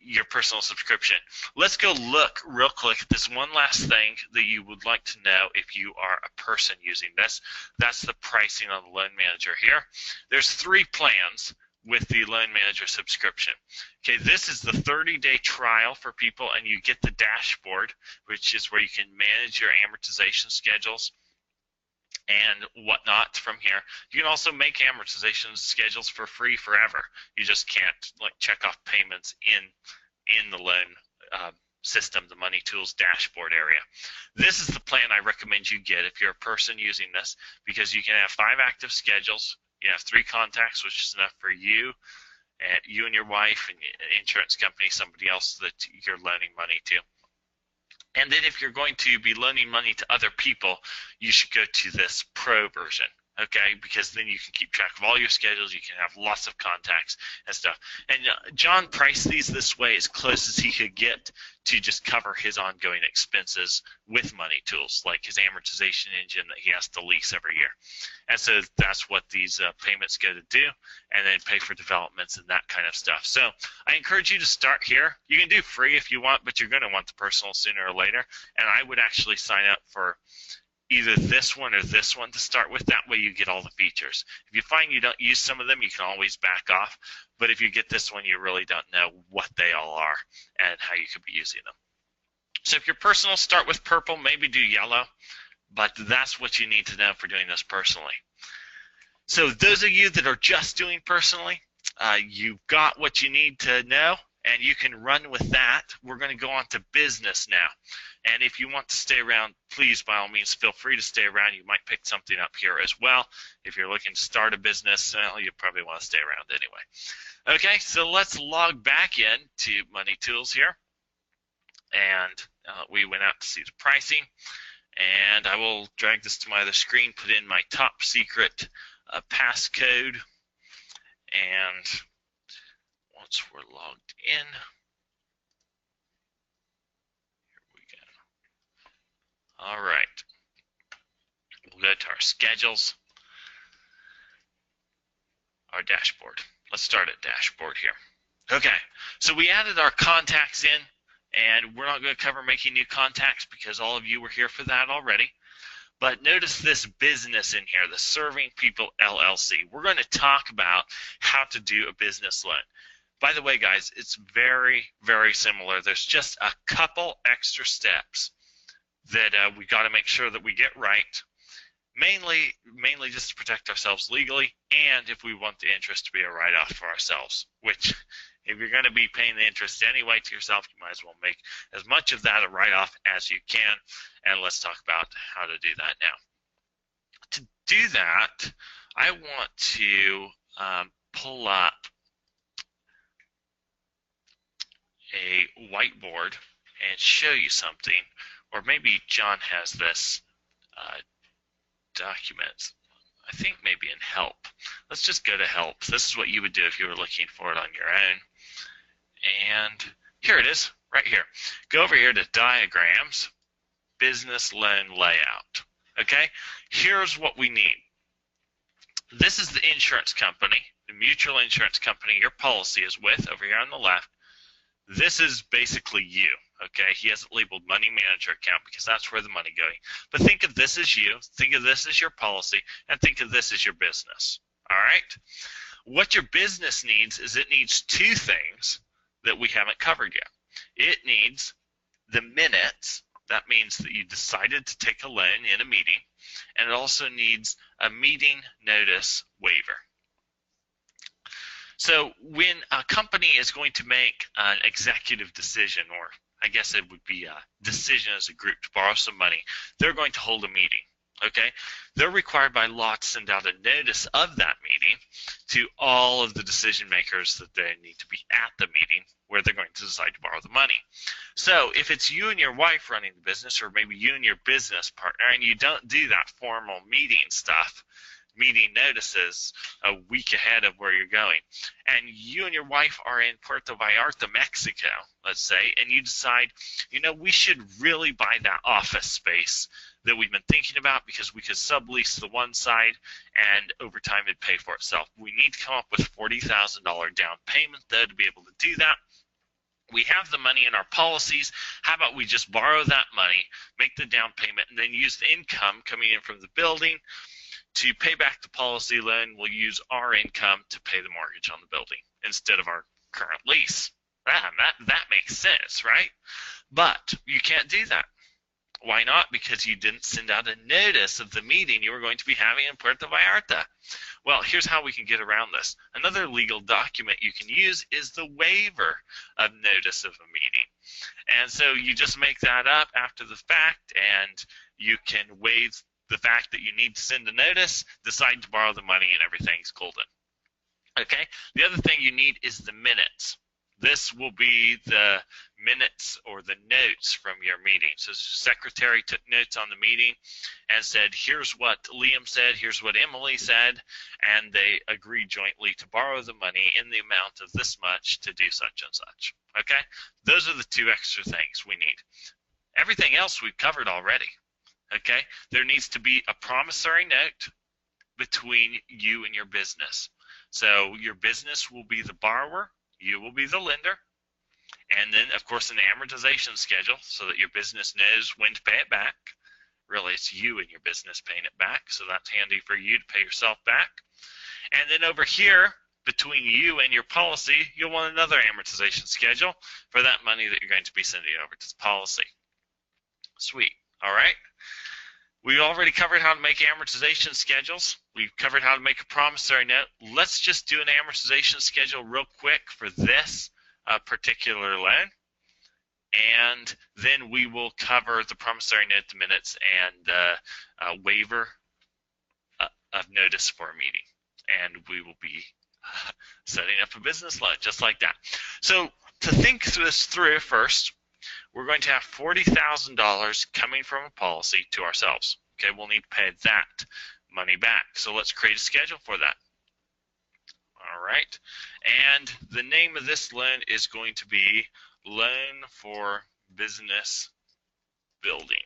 your personal subscription. Let's go look real quick at this one last thing that you would like to know if you are a person using this. That's the pricing on the Loan Manager here. There's 3 plans with the Loan Manager subscription. Okay, this is the 30-day trial for people, and you get the dashboard, which is where you can manage your amortization schedules and whatnot from here. You can also make amortization schedules for free forever. You just can't like check off payments in the loan system, the Money Tools dashboard area. This is the plan I recommend you get if you're a person using this, because you can have 5 active schedules. You have 3 contacts, which is enough for you and your wife and insurance company, somebody else that you're loaning money to. And then if you're going to be loaning money to other people, you should go to this Pro version, okay? Because then you can keep track of all your schedules. You can have lots of contacts and stuff. And John priced these this way as close as he could get to just cover his ongoing expenses with Money Tools, like his amortization engine that he has to lease every year. And so that's what these payments go to do, and then pay for developments and that kind of stuff. So I encourage you to start here. You can do free if you want, but you're going to want the personal sooner or later. And I would actually sign up for either this one or this one to start with. That way you get all the features. If you find you don't use some of them, you can always back off. But if you get this one, you really don't know what they all are and how you could be using them. So if you're personal, start with purple, maybe do yellow. But that's what you need to know for doing this personally. So those of you that are just doing personally, you've got what you need to know, and you can run with that. We're going to go on to business now. And if you want to stay around, please, by all means, feel free to stay around. You might pick something up here as well. If you're looking to start a business, well, you probably want to stay around anyway. Okay, so let's log back in to Money Tools here. And we went out to see the pricing. And I will drag this to my other screen, put in my top secret passcode. And once we're logged in, all right, we'll go to our schedules, our dashboard. Let's start at dashboard here. Okay, so we added our contacts in, and we're not going to cover making new contacts because all of you were here for that already. But notice this business in here, the Serving People LLC. We're going to talk about how to do a business loan. By the way, guys, it's very, very similar. There's just a couple extra steps that we got to make sure that we get right, mainly just to protect ourselves legally, and if we want the interest to be a write-off for ourselves, which if you're going to be paying the interest anyway to yourself, you might as well make as much of that a write-off as you can, and let's talk about how to do that now. To do that, I want to pull up a whiteboard and show you something. Or maybe John has this document. I think maybe in help. Let's just go to help. This is what you would do if you were looking for it on your own. And here it is, right here. Go over here to diagrams, business loan layout. Okay, here's what we need. This is the insurance company, the mutual insurance company your policy is with over here on the left. This is basically you. Okay, he has it labeled money manager account because that's where the money going. But think of this as you, think of this as your policy, and think of this as your business. All right? What your business needs is it needs two things that we haven't covered yet. It needs the minutes. That means that you decided to take a loan in a meeting, and it also needs a meeting notice waiver. So when a company is going to make an executive decision, or I guess it would be a decision as a group to borrow some money, they're going to hold a meeting. Okay, they're required by law to send out a notice of that meeting to all of the decision makers that they need to be at the meeting where they're going to decide to borrow the money. So if it's you and your wife running the business, or maybe you and your business partner, and you don't do that formal meeting stuff, meeting notices a week ahead of where you're going, and you and your wife are in Puerto Vallarta, Mexico, let's say, and you decide, you know, we should really buy that office space that we've been thinking about because we could sublease the one side and over time it'd pay for itself. We need to come up with $40,000 down payment though to be able to do that. We have the money in our policies. How about we just borrow that money, make the down payment, and then use the income coming in from the building to pay back the policy loan. We'll use our income to pay the mortgage on the building instead of our current lease. That makes sense, right? But you can't do that. Why not? Because you didn't send out a notice of the meeting you were going to be having in Puerto Vallarta. Well, here's how we can get around this. Another legal document you can use is the waiver of notice of a meeting. And so you just make that up after the fact, and you can waive the fact that you need to send a notice, decide to borrow the money, and everything's golden. Okay? The other thing you need is the minutes. This will be the minutes or the notes from your meeting. So the secretary took notes on the meeting and said, here's what Liam said, here's what Emily said, and they agreed jointly to borrow the money in the amount of this much to do such and such. Okay? Those are the two extra things we need. Everything else we've covered already. Okay? There needs to be a promissory note between you and your business. So your business will be the borrower, you will be the lender, and then, of course, an amortization schedule so that your business knows when to pay it back. Really, it's you and your business paying it back, so that's handy for you to pay yourself back. And then over here, between you and your policy, you'll want another amortization schedule for that money that you're going to be sending over to the policy. Sweet. All right. We already covered how to make amortization schedules. We've covered how to make a promissory note. Let's just do an amortization schedule real quick for this particular loan. And then we will cover the promissory note, the minutes, and waiver of notice for a meeting. And we will be setting up a business loan just like that. So to think this through first, we're going to have $40,000 coming from a policy to ourselves. Okay, we'll need to pay that money back. So let's create a schedule for that. All right, and the name of this loan is going to be Loan for Business Building.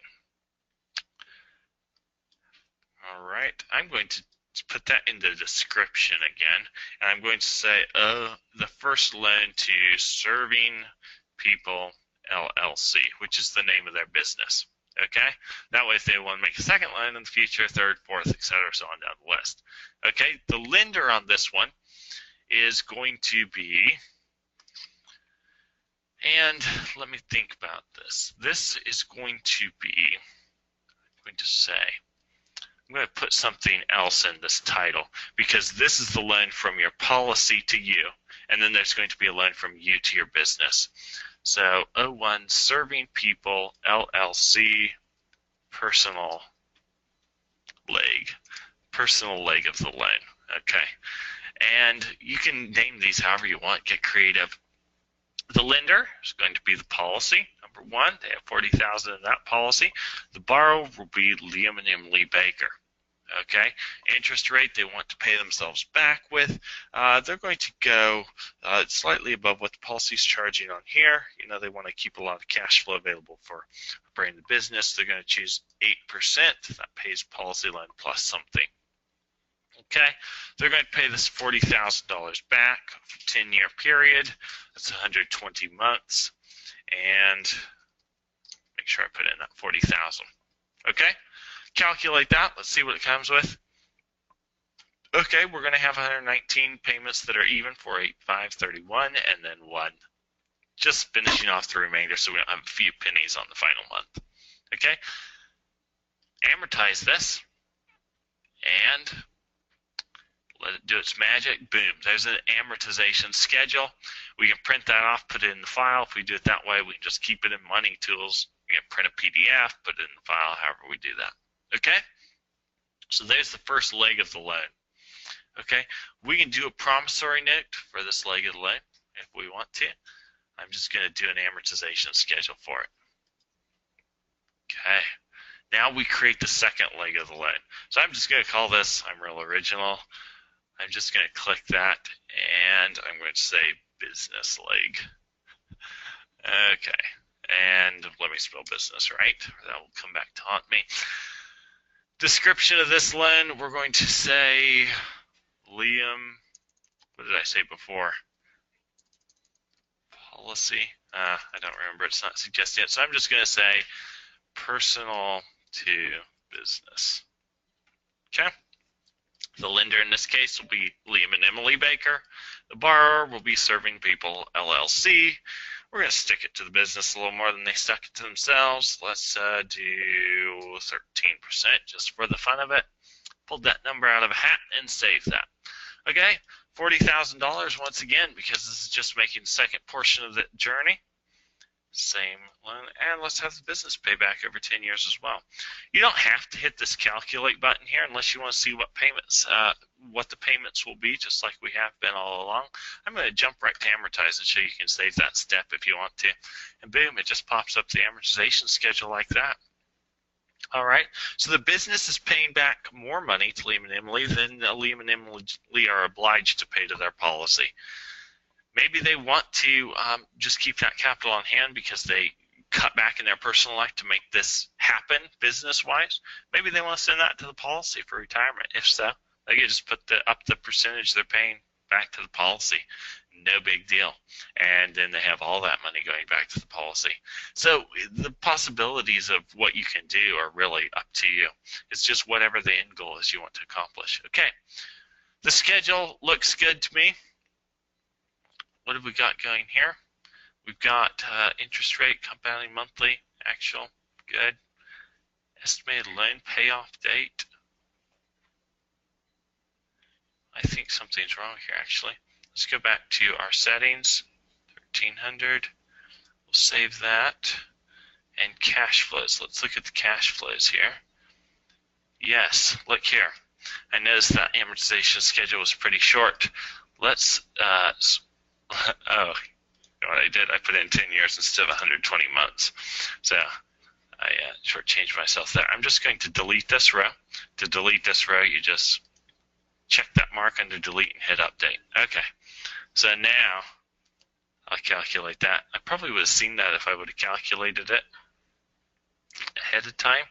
All right, I'm going to put that in the description again, and I'm going to say the first loan to Serving People LLC, which is the name of their business. Okay, that way if they want to make a second loan in the future, third, fourth, etc., so on down the list. Okay, the lender on this one is going to be, and let me think about this. This is going to be, I'm going to say, I'm going to put something else in this title because this is the loan from your policy to you, and then there's going to be a loan from you to your business. So 01 Serving People LLC personal leg of the loan. Okay, and you can name these however you want. Get creative. The lender is going to be the policy. Number one, they have $40,000 in that policy. The borrower will be Liam and Emily Baker. Okay, interest rate they want to pay themselves back with, they're going to go slightly above what the policy is charging on here. You know, they want to keep a lot of cash flow available for operating the business. They're going to choose 8%. That pays policy line plus something. Okay, they're going to pay this $40,000 back for a 10-year period. That's 120 months, and make sure I put in that 40,000. Okay, calculate that. Let's see what it comes with. Okay, we're going to have 119 payments that are even for 8,531, and then 1. Just finishing off the remainder so we don't have a few pennies on the final month. Okay, amortize this, and let it do its magic. Boom, there's an amortization schedule. We can print that off, put it in the file. If we do it that way, we can just keep it in Money Tools. We can print a PDF, put it in the file, however we do that. Okay? So there's the first leg of the loan. Okay? We can do a promissory note for this leg of the loan if we want to. I'm just going to do an amortization schedule for it. Okay. Now we create the second leg of the loan. So I'm just going to call this, I'm real original. I'm just going to click that, and I'm going to say business leg. Okay, and let me spell business right, or that will come back to haunt me. Description of this loan, we're going to say Liam, what did I say before? Policy, I don't remember, it's not suggested yet. So I'm just going to say personal to business. Okay. The lender in this case will be Liam and Emily Baker. The borrower will be Serving People LLC. We're going to stick it to the business a little more than they stuck it to themselves. Let's do 13% just for the fun of it. Pulled that number out of a hat and saved that. Okay, $40,000 once again because this is just making the second portion of the journey. Same loan, and let's have the business pay back over 10 years as well. You don't have to hit this calculate button here unless you want to see what payments, what the payments will be, just like we have been all along. I'm going to jump right to amortize and show you can save that step if you want to, and boom, it just pops up the amortization schedule like that. All right, so the business is paying back more money to Liam and Emily than Liam and Emily are obliged to pay to their policy. Maybe they want to just keep that capital on hand because they cut back in their personal life to make this happen business-wise. Maybe they want to send that to the policy for retirement. If so, they can just put up the percentage they're paying back to the policy. No big deal. And then they have all that money going back to the policy. So the possibilities of what you can do are really up to you. It's just whatever the end goal is you want to accomplish. Okay, the schedule looks good to me. What have we got going here? We've got interest rate, compounding monthly, actual, good. Estimated loan payoff date. I think something's wrong here, actually. Let's go back to our settings, 1300. We'll save that. And cash flows. Let's look at the cash flows here. Yes, look here. I noticed that amortization schedule was pretty short. Let's oh, you know what I did? I put in 10 years instead of 120 months. So I shortchanged myself there. I'm just going to delete this row. To delete this row, you just check that mark under delete and hit update. Okay. So now I'll calculate that. I probably would have seen that if I would have calculated it ahead of time.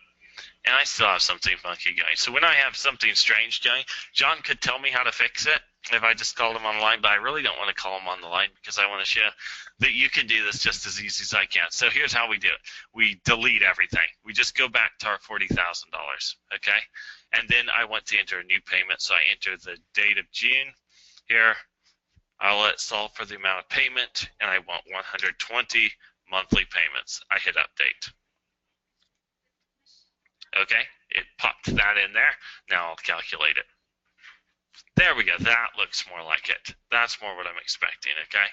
And I still have something funky going. So when I have something strange going, John could tell me how to fix it if I just called him on the line, but I really don't want to call him on the line because I want to show that you can do this just as easy as I can. So here's how we do it. We delete everything. We just go back to our $40,000, okay? And then I want to enter a new payment, so I enter the date of June. Here, I'll let it solve for the amount of payment, and I want 120 monthly payments. I hit update. Okay, it popped that in there. Now I'll calculate it. There we go. That looks more like it. That's more what I'm expecting, okay?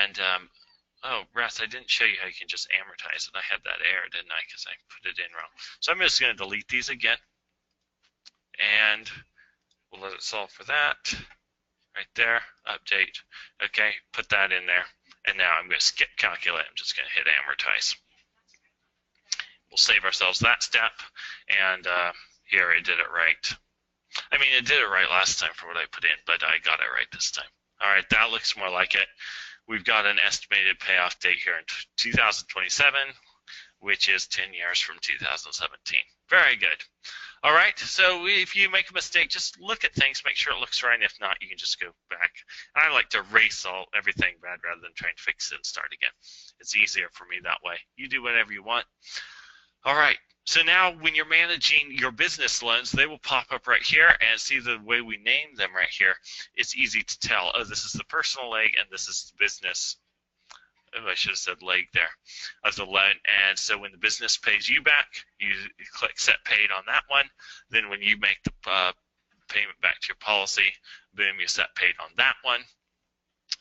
And, oh, Russ, I didn't show you how you can just amortize it. I had that error, didn't I, because I put it in wrong. So I'm just going to delete these again. And we'll let it solve for that. Right there, update. Okay, put that in there. And now I'm going to skip calculate. I'm just going to hit amortize. We'll save ourselves that step. And Here, it did it right. I mean, it did it right last time for what I put in, but I got it right this time. All right, that looks more like it. We've got an estimated payoff date here in 2027, which is 10 years from 2017. Very good. All right, so if you make a mistake, just look at things, make sure it looks right, and if not, you can just go back. I like to erase everything bad rather than trying to fix it and start again. It's easier for me that way. You do whatever you want. All right, so now when you're managing your business loans, they will pop up right here, and see the way we name them right here, it's easy to tell, oh, this is the personal leg, and this is the business. Oh, I should have said leg there, of the loan. And so when the business pays you back, you click set paid on that one. Then when you make the payment back to your policy, boom, you set paid on that one.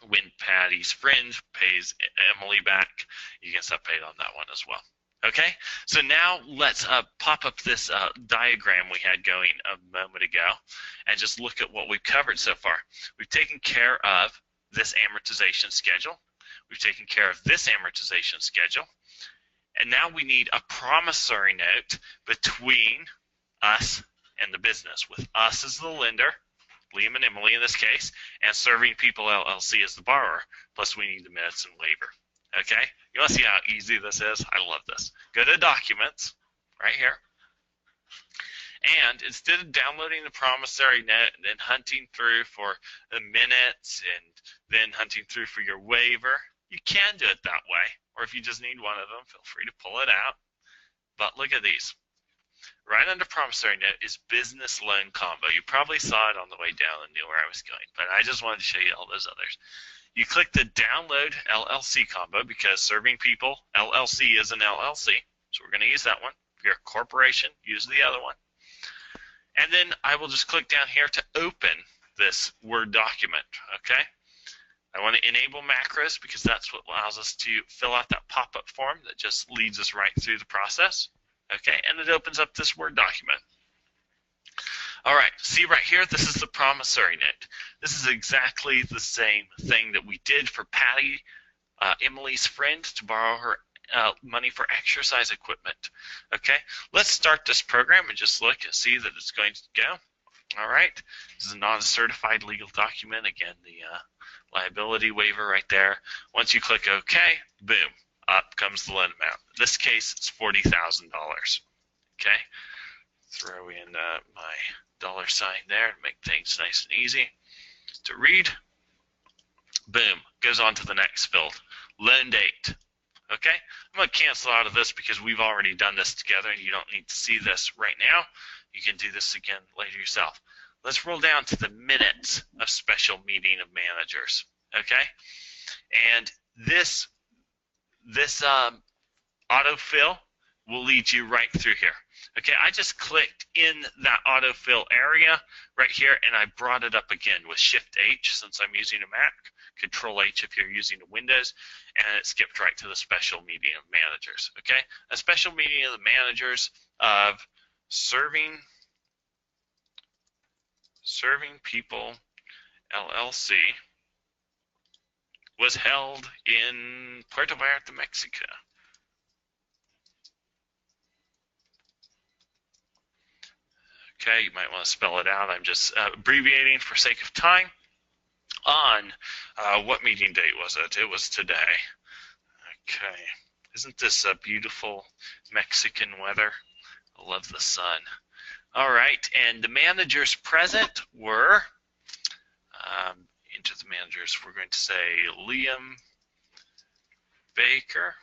When Patty's friend pays Emily back, you can set paid on that one as well. Okay, so now let's pop up this diagram we had going a moment ago and just look at what we've covered so far. We've taken care of this amortization schedule. We've taken care of this amortization schedule, and now we need a promissory note between us and the business, with us as the lender, Liam and Emily in this case, and Serving People LLC as the borrower, plus we need the minutes and waiver. Okay, you want to see how easy this is? I love this. Go to Documents, right here, and instead of downloading the promissory note and then hunting through for the minutes and then hunting through for your waiver, you can do it that way, or if you just need one of them, feel free to pull it out. But look at these. Right under promissory note is business loan combo. You probably saw it on the way down and knew where I was going, but I just wanted to show you all those others. You click the download LLC combo because Serving People LLC is an LLC, so we're going to use that one. If you're a corporation, use the other one. And then I will just click down here to open this Word document, okay? I want to enable macros because that's what allows us to fill out that pop-up form that just leads us right through the process. Okay, and it opens up this Word document. All right, see right here, this is the promissory note. This is exactly the same thing that we did for Patty, Emily's friend, to borrow her money for exercise equipment. Okay, let's start this program and just look and see that it's going to go. All right, this is a non-certified legal document. Again, the liability waiver right there. Once you click OK, boom, up comes the loan amount. In this case, it's $40,000. Okay, throw in my dollar sign there to make things nice and easy to read. Boom, goes on to the next field, loan date. Okay, I'm going to cancel out of this because we've already done this together and you don't need to see this right now. You can do this again later yourself. Let's roll down to the minutes of special meeting of managers, okay? And this autofill will lead you right through here. Okay, I just clicked in that autofill area right here, and I brought it up again with Shift-H since I'm using a Mac, Control-H if you're using a Windows, and it skipped right to the special meeting of managers, okay? A special meeting of the managers of Serving People LLC was held in Puerto Vallarta, Mexico. Okay, you might want to spell it out. I'm just abbreviating for sake of time. On what meeting date was it? It was today. Okay, isn't this a beautiful Mexican weather? I love the sun. All right, and the managers present were, into the managers, we're going to say Liam Baker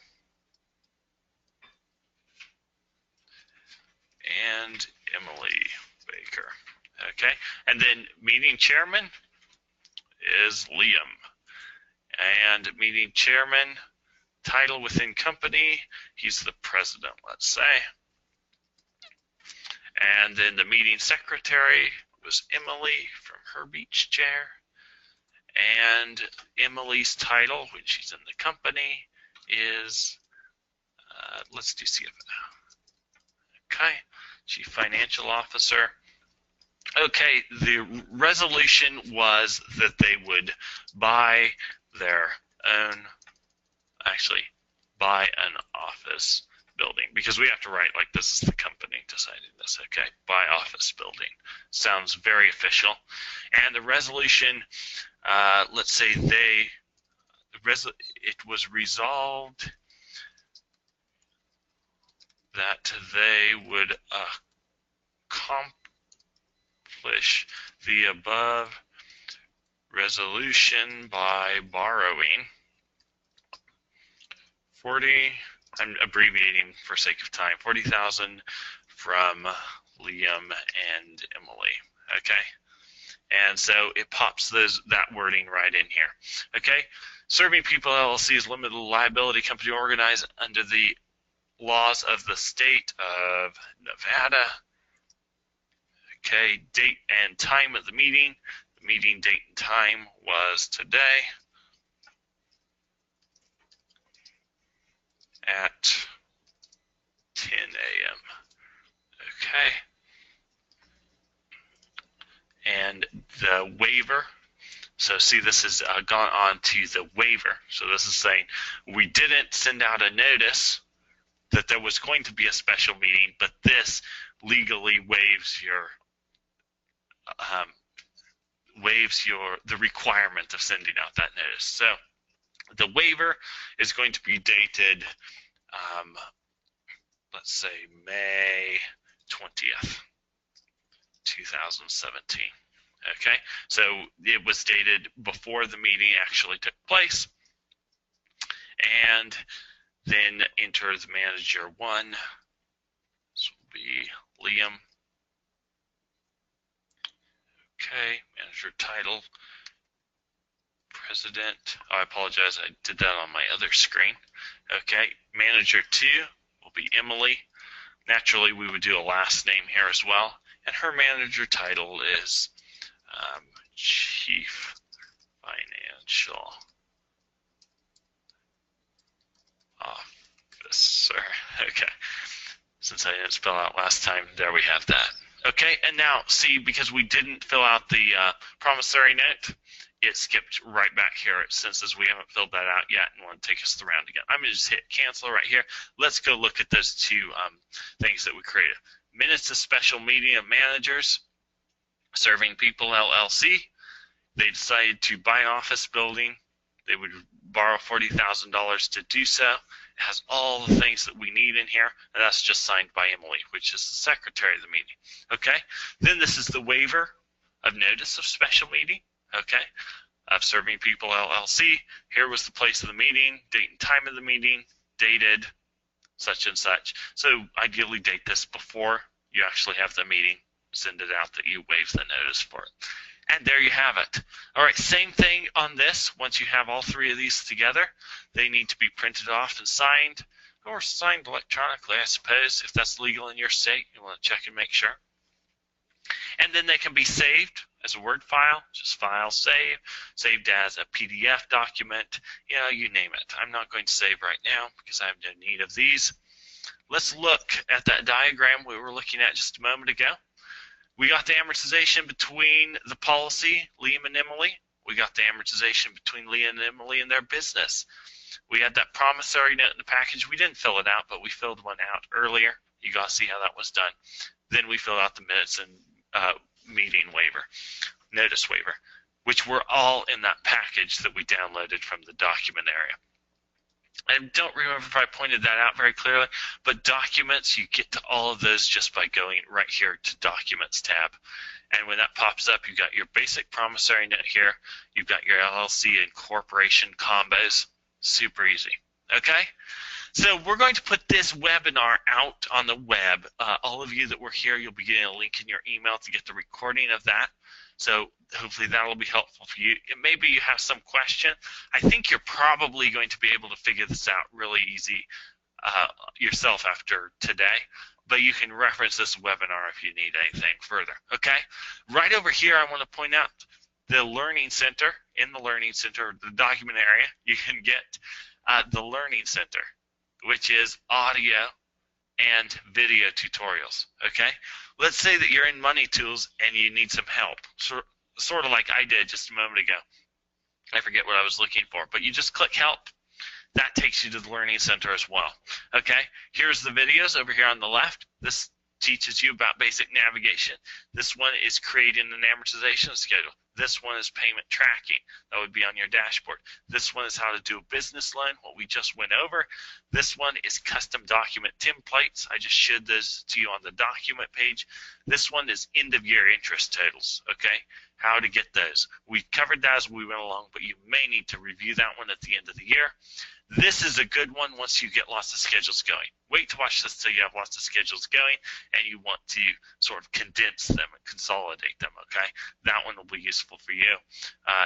and Emily Baker. Okay, and then meeting chairman is Liam, and meeting chairman, title within company, he's the president, let's say. And then the meeting secretary was Emily from her beach chair. And Emily's title, when she's in the company, is, let's do CFO. Okay, Chief Financial Officer. Okay, the resolution was that they would buy their own, actually, buy an office building, because we have to write like this is the company to deciding this. Okay, buy office building. Sounds very official. And the resolution, let's say it was resolved that they would accomplish the above resolution by borrowing 40, I'm abbreviating for sake of time, 40,000 from Liam and Emily. Okay, and so it pops that wording right in here. Okay, Serving People LLC is limited liability company organized under the laws of the state of Nevada. Okay, date and time of the meeting. The meeting date and time was today at 10 a.m. Okay. And the waiver. So see, this has gone on to the waiver. So this is saying we didn't send out a notice that there was going to be a special meeting, but this legally waives the requirement of sending out that notice. So the waiver is going to be dated, let's say May 20th, 2017. Okay, so it was dated before the meeting actually took place, and then enter the manager 1. This will be Liam. Okay, manager title, president. Oh, I apologize, I did that on my other screen. Okay, manager 2 will be Emily. Naturally, we would do a last name here as well, and her manager title is Chief Financial Officer. Okay, since I didn't spell out last time, there we have that. Okay, and now see, because we didn't fill out the promissory note, it skipped right back here. It senses we haven't filled that out yet and want to take us around again. I'm going to just hit cancel right here. Let's go look at those two things that we created. Minutes of special meeting of managers. Serving People LLC. They decided to buy office building. They would borrow $40,000 to do so. It has all the things that we need in here, and that's just signed by Emily, which is the secretary of the meeting. Okay, then this is the waiver of notice of special meeting. Okay, of Serving People LLC. Here was the place of the meeting, date and time of the meeting, dated such and such. So ideally date this before you actually have the meeting. Send it out that you waive the notice for it. And there you have it. All right, same thing on this. Once you have all three of these together, they need to be printed off and signed, or signed electronically, I suppose, if that's legal in your state. You want to check and make sure. And then they can be saved as a Word file, just file, save, saved as a PDF document, you name it. I'm not going to save right now because I have no need of these. Let's look at that diagram we were looking at just a moment ago. We got the amortization between the policy, Liam and Emily. We got the amortization between Liam and Emily and their business. We had that promissory note in the package. We didn't fill it out, but we filled one out earlier. You got to see how that was done. Then we filled out the minutes and meeting waiver, notice waiver, which were all in that package that we downloaded from the document area. I don't remember if I pointed that out very clearly, but documents, you get to all of those just by going right here to Documents tab. And when that pops up, you've got your basic promissory note here. You've got your LLC and corporation combos. Super easy. Okay? So we're going to put this webinar out on the web. All of you that were here, you'll be getting a link in your email to get the recording of that. So hopefully that will be helpful for you. Maybe you have some question. I think you're probably going to be able to figure this out really easy yourself after today. But you can reference this webinar if you need anything further. Okay? Right over here, I want to point out the Learning Center. In the Learning Center, the document area, you can get the Learning Center, which is audio and video tutorials. Okay? Let's say that you're in Money Tools and you need some help, sort of like I did just a moment ago. I forget what I was looking for, but you just click Help. That takes you to the Learning Center as well. Okay, here's the videos over here on the left. This teaches you about basic navigation. This one is creating an amortization schedule. This one is payment tracking. That would be on your dashboard. This one is how to do a business loan, what we just went over. This one is custom document templates. I just showed those to you on the document page. This one is end of year interest totals, okay? How to get those. We covered that as we went along, but you may need to review that one at the end of the year. This is a good one once you get lots of schedules going. Wait to watch this till you have lots of schedules going and you want to sort of condense them and consolidate them, okay? That one will be useful for you.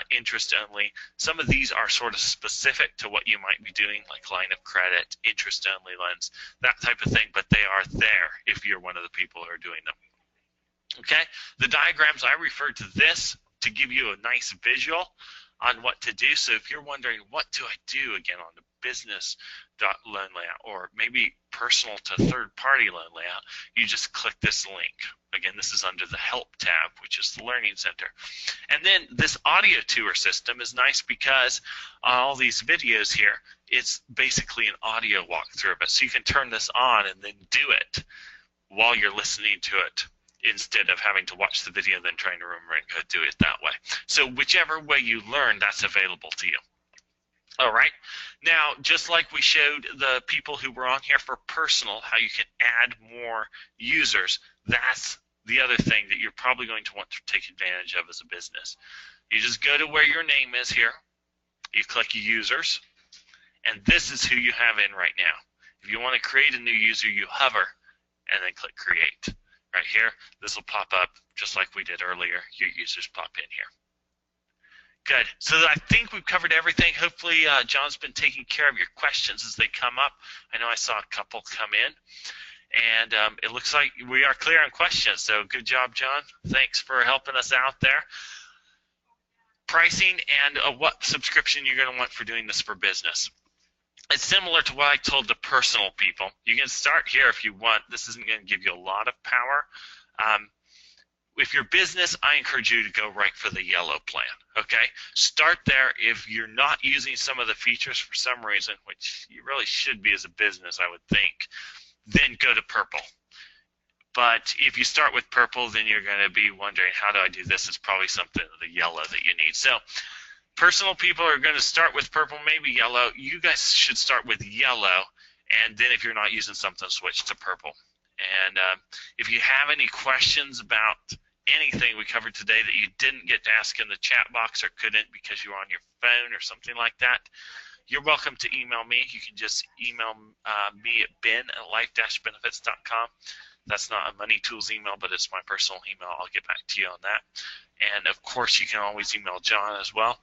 Interest only. Some of these are sort of specific to what you might be doing, like line of credit, interest only loans, that type of thing, but they are there if you're one of the people who are doing them. Okay, the diagrams, I referred to this to give you a nice visual on what to do. So if you're wondering, what do I do again on the business loan layout, or maybe personal to third-party loan layout, you just click this link. Again, this is under the Help tab, which is the Learning Center. And then this audio tour system is nice because all these videos here, it's basically an audio walkthrough of it. So you can turn this on and then do it while you're listening to it, instead of having to watch the video and then trying to remember and go do it that way. So whichever way you learn, that's available to you. All right. Now, just like we showed the people who were on here for personal, how you can add more users, that's the other thing that you're probably going to want to take advantage of as a business. You just go to where your name is here. You click users, and this is who you have in right now. If you want to create a new user, you hover and then click create. Right here, this will pop up just like we did earlier. Your users pop in here. Good. So I think we've covered everything. Hopefully, John's been taking care of your questions as they come up. I know I saw a couple come in, and it looks like we are clear on questions. So good job, John. Thanks for helping us out there. Pricing and what subscription you're going to want for doing this for business. It's similar to what I told the personal people. You can start here if you want. This isn't going to give you a lot of power. If you're business, I encourage you to go right for the yellow plan, okay? Start there. If you're not using some of the features for some reason, which you really should be as a business, I would think, then go to purple. But if you start with purple, then you're going to be wondering, how do I do this? It's probably something in the yellow that you need. So personal people are going to start with purple, maybe yellow. You guys should start with yellow, and then if you're not using something, switch to purple. And if you have any questions about anything we covered today that you didn't get to ask in the chat box or couldn't because you were on your phone or something like that, you're welcome to email me. You can just email me at ben@life-benefits.com. That's not a Money Tools email, but it's my personal email. I'll get back to you on that. And, of course, you can always email John as well.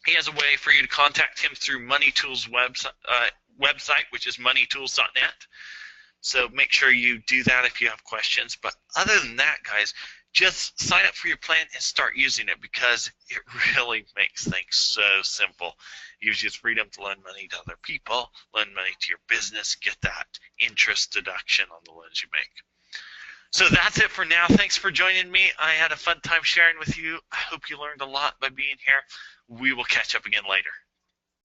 He has a way for you to contact him through Money Tools website, which is moneytools.net. So make sure you do that if you have questions. But other than that, guys, just sign up for your plan and start using it, because it really makes things so simple. It gives you freedom to lend money to other people, lend money to your business, get that interest deduction on the loans you make. So that's it for now. Thanks for joining me. I had a fun time sharing with you. I hope you learned a lot by being here. We will catch up again later.